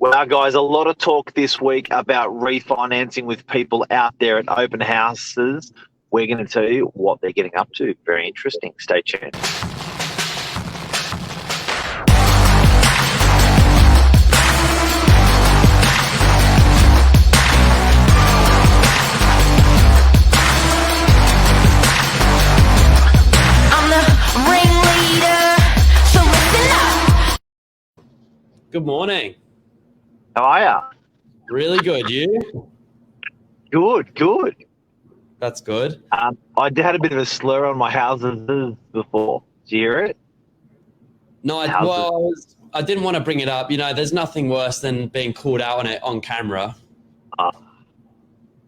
Well, guys, a lot of talk this week about refinancing with people out there at open houses. We're going to tell you what they're getting up to. Very interesting. Stay tuned. Good morning. How are ya? Really good. You? Good. That's good. I had a bit of a slur on my houses before. Did you hear it? No, I didn't want to bring it up. You know, there's nothing worse than being called out on it on camera.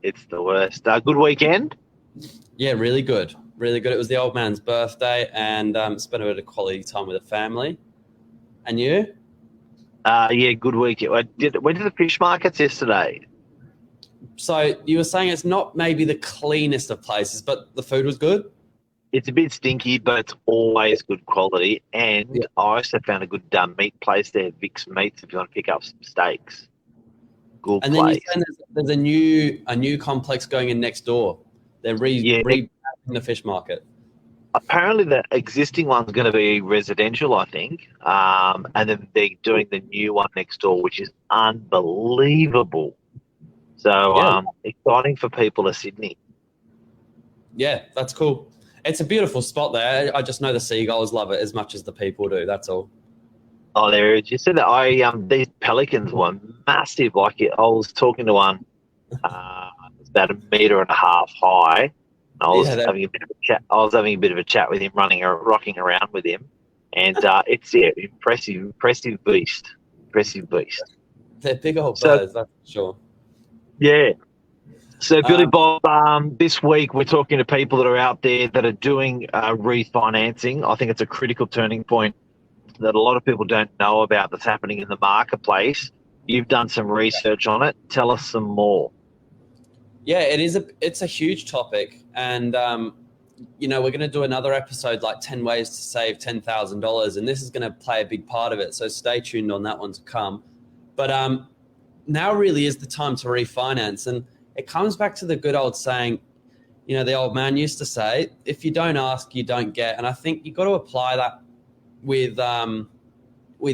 It's the worst. Good weekend? Yeah, really good. Really good. It was the old man's birthday and spent a bit of quality time with the family. And you? Yeah, good weekend. Went to the fish markets yesterday. So you were saying it's not maybe the cleanest of places, but the food was good? It's a bit stinky, but it's always good quality. And Yeah. I also found a good meat place there, Vic's Meats, if you want to pick up some steaks. Good And then place. you're saying there's a new complex going in next door. They're rebranding the fish market. Apparently, the existing one's going to be residential, I think. And then they're doing the new one next door, which is unbelievable. So exciting for people of Sydney. Yeah, that's cool. It's a beautiful spot there. I just know the seagulls love it as much as the people do. That's all. Oh, there is. You said that these pelicans were massive. I was talking to one. It's about 1.5 meters high. I was having a bit of a chat. I was having a bit of a chat with him, rocking around with him, and it's impressive beast. They're big old birds, that's for sure. Yeah. So, Billy Bob, this week we're talking to people that are out there that are doing refinancing. I think it's a critical turning point that a lot of people don't know about that's happening in the marketplace. You've done some research on it. Tell us some more. Yeah, it's a huge topic, and we're going to do another episode like 10 ways to save $10,000, and this is going to play a big part of it. So stay tuned on that one to come. But now really is the time to refinance, and it comes back to the good old saying, you know, the old man used to say, if you don't ask, you don't get. And I think you've got to apply that with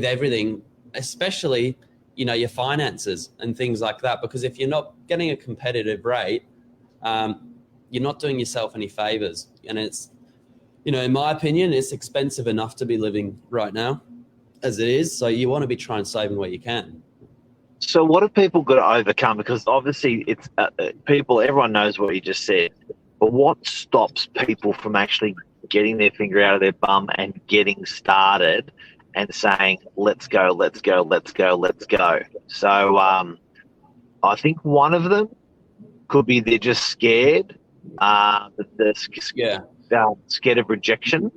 everything, especially, you know, your finances and things like that, because if you're not getting a competitive rate, you're not doing yourself any favors. And it's, you know, in my opinion, it's expensive enough to be living right now as it is. So you want to be trying saving where you can. So what have people got to overcome? Because obviously it's everyone knows what you just said, but what stops people from actually getting their finger out of their bum and getting started and saying, let's go. So I think one of them could be they're just scared. They're scared of rejection.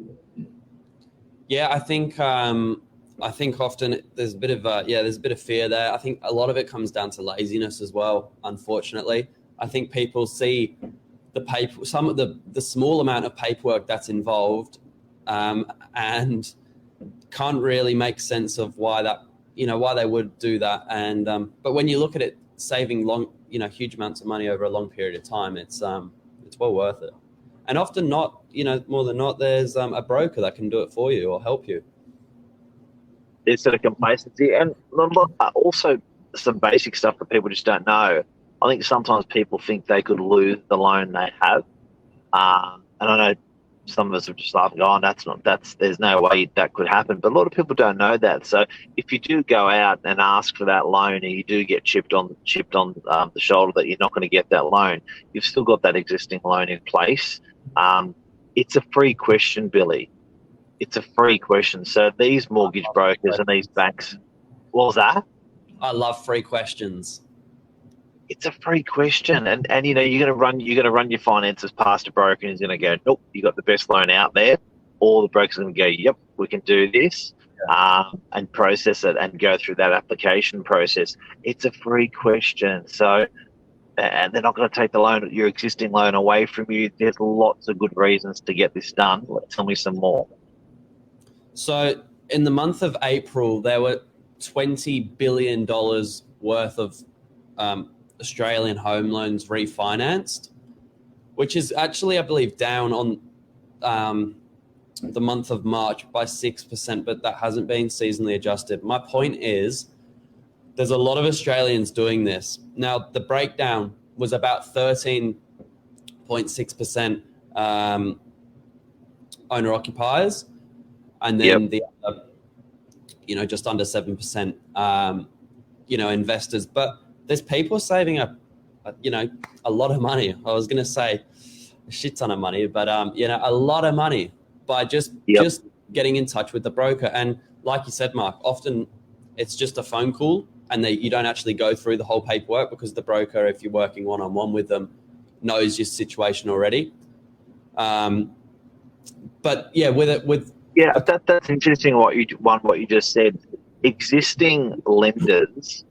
Yeah, I think often there's a bit of fear there. I think a lot of it comes down to laziness as well, unfortunately. I think people see some of the small amount of paperwork that's involved and can't really make sense of why they would do that. And but when you look at it, saving huge amounts of money over a long period of time, it's well worth it. And often not, more than not, there's a broker that can do it for you or help you. There's sort of complacency and also some basic stuff that people just don't know. I think sometimes people think they could lose the loan they have. And I know some of us have just laughed and go, there's no way that could happen. But a lot of people don't know that. So if you do go out and ask for that loan and you do get chipped on the shoulder that you're not going to get that loan, you've still got that existing loan in place. It's a free question, Billy. It's a free question. So these mortgage brokers and these banks, what was that? I love free questions. It's a free question, and you're gonna run your finances past a broker, and he's gonna go, nope, you got the best loan out there. Or the broker's gonna go, yep, we can do this, and process it and go through that application process. It's a free question, so and they're not going to take your existing loan away from you. There's lots of good reasons to get this done. Tell me some more. So in the month of April, there were $20 billion worth of Australian home loans refinanced, which is actually, I believe, down on the month of March by 6%, but that hasn't been seasonally adjusted. My point is, there's a lot of Australians doing this. Now, the breakdown was about 13.6% owner-occupiers, and then the other, just under 7%, investors. But there's people saving a lot of money. I was going to say a shit ton of money, but a lot of money by just getting in touch with the broker. And like you said, Mark, often it's just a phone call, and you don't actually go through the whole paperwork because the broker, if you're working one-on-one with them, knows your situation already. But yeah, that's interesting what you just said. Existing lenders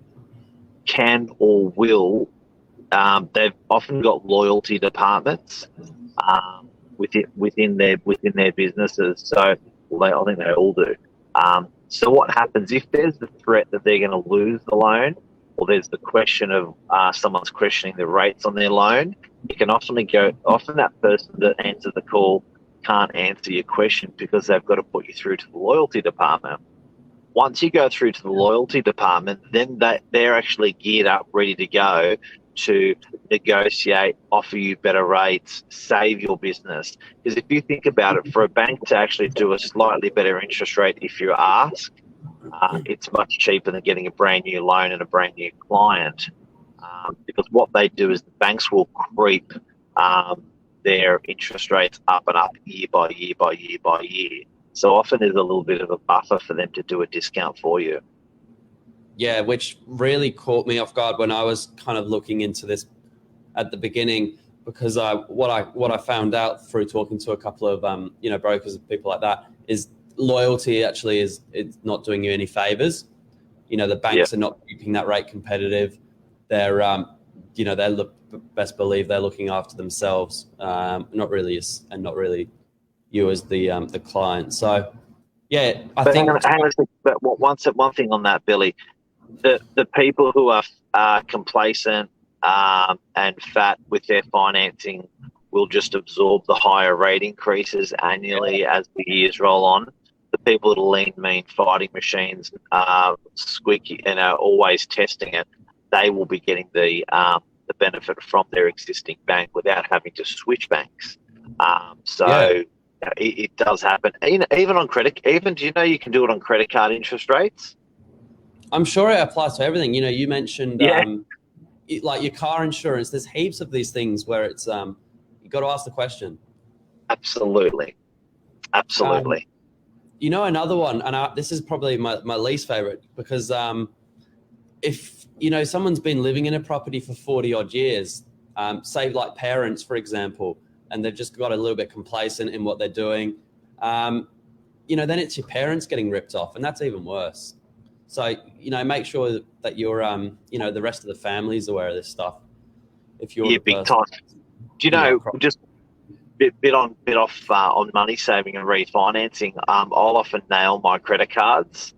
can or will. They've often got loyalty departments within their businesses. So I think they all do. So what happens if there's the threat that they're going to lose the loan, or there's the question of someone's questioning the rates on their loan? You can often that person that answers the call can't answer your question because they've got to put you through to the loyalty department. Once you go through to the loyalty department, then they're actually geared up, ready to go to negotiate, offer you better rates, save your business. Because if you think about it, for a bank to actually do a slightly better interest rate if you ask, it's much cheaper than getting a brand new loan and a brand new client. Because what they do is the banks will creep their interest rates up and up year by year by year by year. So often there's a little bit of a buffer for them to do a discount for you. Yeah, which really caught me off guard when I was kind of looking into this at the beginning, because what I found out through talking to a couple of brokers and people like that is loyalty actually it's not doing you any favors. The banks are not keeping that rate competitive. They're they best believe they're looking after themselves, not really you as the client. So yeah, I think. Hang on a second, but one thing on that, Billy. The people who are complacent and fat with their financing will just absorb the higher rate increases annually as the years roll on. The people that are lean, mean, fighting machines, squeaky, and are always testing it, they will be getting the benefit from their existing bank without having to switch banks. It does happen. Even on credit. Even do you know you can do it on credit card interest rates? I'm sure it applies to everything. You mentioned like your car insurance. There's heaps of these things where it's you got to ask the question. Absolutely. Another one, and this is probably my least favorite, because if someone's been living in a property for 40 odd years, say like parents, for example, and they've just got a little bit complacent in what they're doing, then it's your parents getting ripped off, and that's even worse. So, make sure that you're, the rest of the family is aware of this stuff. If you're big time. Do you know, just bit off on money saving and refinancing, I'll often nail my credit cards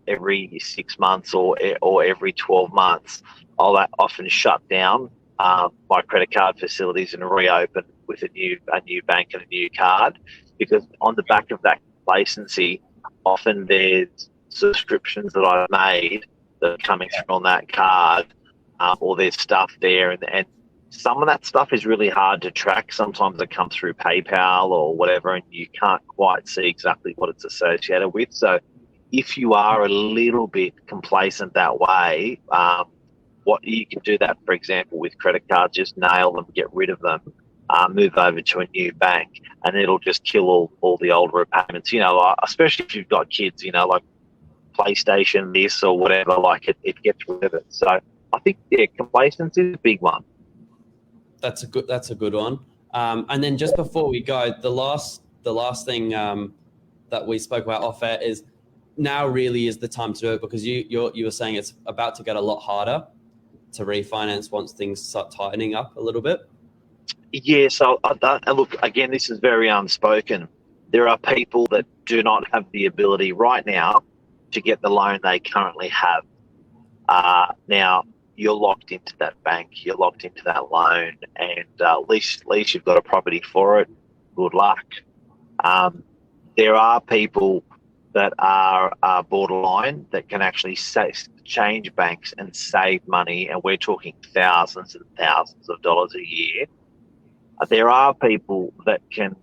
every 6 months or every 12 months. I'll often shut down my credit card facilities and reopen with a new bank and a new card, because on the back of that complacency, often there's subscriptions that I've made that are coming through on that card, or there's stuff there, and some of that stuff is really hard to track. Sometimes it comes through PayPal or whatever, and you can't quite see exactly what it's associated with. So if you are a little bit complacent that way, what you can do that, for example, with credit cards, just nail them, get rid of them, move over to a new bank, and it'll just kill all the old repayments. Especially if you've got kids, like PlayStation this or whatever, like it gets rid of it. So I think complacency is a big one. That's a good one. And then just before we go, the last thing that we spoke about off air is now really is the time to do it, because you were saying it's about to get a lot harder to refinance once things start tightening up a little bit. Yeah, so look, again, this is very unspoken. There are people that do not have the ability right now to get the loan they currently have. Now, you're locked into that bank, you're locked into that loan, and at least you've got a property for it. Good luck. There are people that are borderline that can actually change banks and save money, and we're talking thousands and thousands of dollars a year. There are people that can,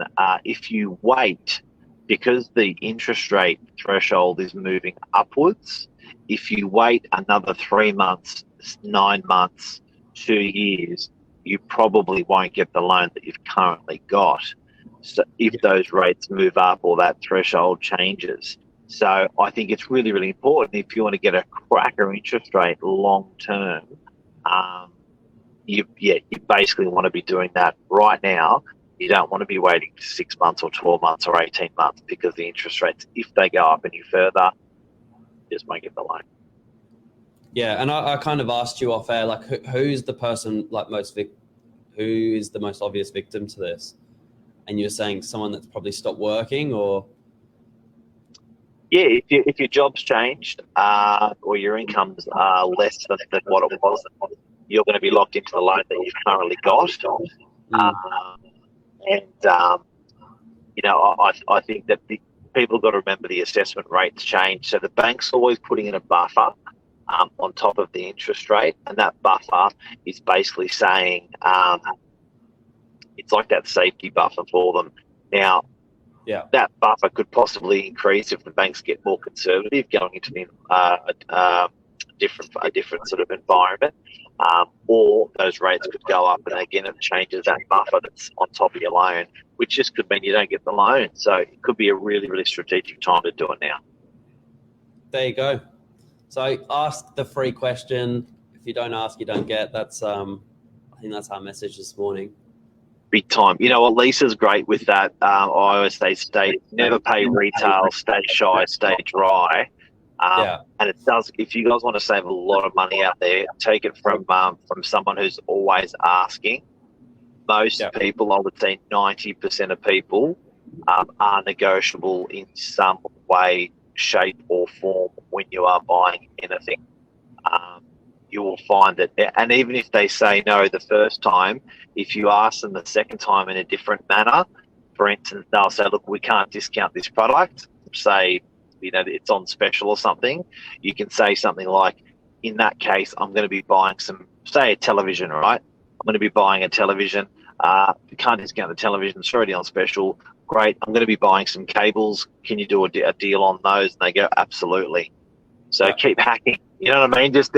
if you wait, because the interest rate threshold is moving upwards, if you wait another 3 months, 9 months, 2 years, you probably won't get the loan that you've currently got. So if those rates move up or that threshold changes. So I think it's really, really important if you want to get a cracker interest rate long term. You basically want to be doing that right now. You don't want to be waiting 6 months or 12 months or 18 months, because the interest rates, if they go up any further, just won't get the loan. Yeah, and I kind of asked you off air, like, who's the person like who is the most obvious victim to this? And you're saying someone that's probably stopped working, or? Yeah, if your job's changed or your income's less than what it was, you're going to be locked into the loan that you've currently got. I think that people got to remember the assessment rates change. So the bank's always putting in a buffer on top of the interest rate, and that buffer is basically saying it's like that safety buffer for them. Now, that buffer could possibly increase if the banks get more conservative going into a different sort of environment, or those rates could go up, and again it changes that buffer that's on top of your loan, which just could mean you don't get the loan. So it could be a really, really strategic time to do it now. There you go. So ask the free question. If you don't ask, you don't get. That's I think that's our message this morning. Big time. You know what, Lisa's great with that. I always say, never pay retail, stay shy, stay dry. And it does. If you guys want to save a lot of money out there, take it from someone who's always asking. Most people, I would say 90% of people, are negotiable in some way, shape, or form when you are buying anything. You will find that, and even if they say no the first time, if you ask them the second time in a different manner, for instance, they'll say, look, we can't discount this product, say, it's on special or something. You can say something like, in that case, I'm going to be buying say a television, right? I'm going to be buying a television. You can't discount the television. It's already on special. Great. I'm going to be buying some cables. Can you do a deal on those? And they go, absolutely. So keep hacking. You know what I mean? It's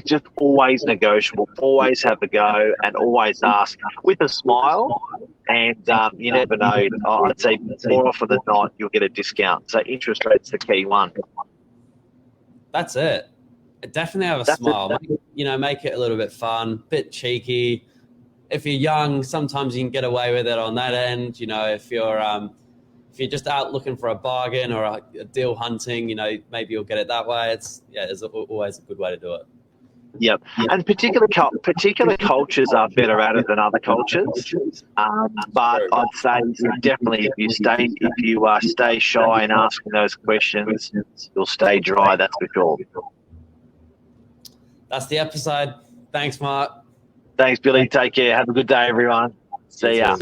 just always negotiable. Always have a go and always ask with a smile. And you never know. I'd say more often than not, you'll get a discount. So interest rate's the key one. That's it. Definitely have a smile. Make it a little bit fun, bit cheeky. If you're young, sometimes you can get away with it on that end. If you're just out looking for a bargain or a deal hunting, maybe you'll get it that way. There's always a good way to do it. Yep. And particular cultures are better at it than other cultures. But I'd say definitely if you stay shy in asking those questions, you'll stay dry. That's for sure. That's the episode. Thanks, Mark. Thanks, Billy. Take care. Have a good day, everyone. See ya.